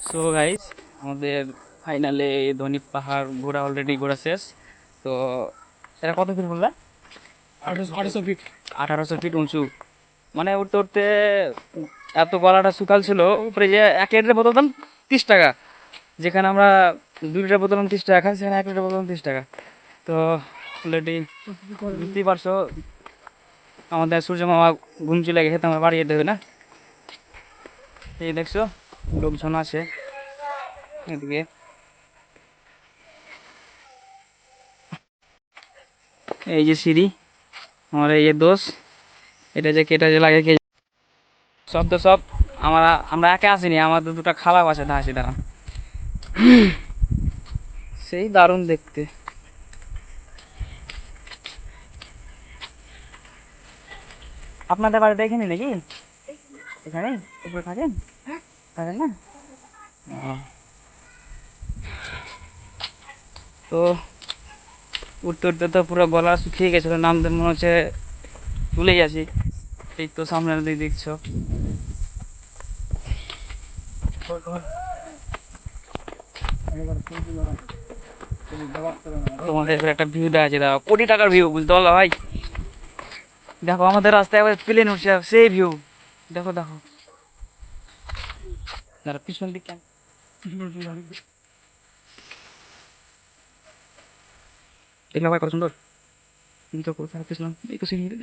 So guys, আমাদের ফাইনালে ধনী পাহাড় ঘোরা অলরেডি ঘোরা শেষ। তো এটা কত ফিট বললা? 1800 ফিট। 1800 ফিট উঁচু। মানে উঠতে উঠতে এত গলাটা শুকাল ছিল, উপরে যে 1 লিটারের বোতল দাম 30 টাকা, যেখানে আমরা 2 লিটার বোতল দাম 30 টাকা খাই, সেখানে 1 লিটার বোতল দাম 30 টাকা। তো অলরেডি বুঝতেই পারছো, আমাদের সূর্য মামা ঘুম চলে গেছে, তো আমরা বাড়ি যেতে হবে না। এই দেখছো লোকজন আছে এদিকে। এই যে সিঁড়ি, আমার এই যে দোষ, এটা যে কেটে যে লাগে কে, সব তো সব আমরা একা আসিনি, আমাদের দুটো খারাপ আছে ধাসি দ্বারা, সেই দারুণ দেখতে। আপনাদের বাড়ি দেখেনি নাকি? এখানে উপরে থাকেন? থাকেন না? ও, তো উঠতে উঠতে তো পুরো গলা শুকিয়ে গেছিলো, নামতে মনে হচ্ছে চলেই আসি। এই তো সামনের দিক দেখছো, তোমাদের এবার একটা ভিউ দেখা আছে, দাঁড়াও, কোটি টাকার ভিউ, বুঝতে পারলো ভাই? দেখো আমাদের রাস্তায় আবার প্লেন উঠছে, সেই ভিউ, দেখো দেখো, দাঁড়া পিছন দিক কেন, দেখলাম ভাই কত সুন্দর। তুমি তো কোথায় পিছলাম, এই তো সিঁড়ি।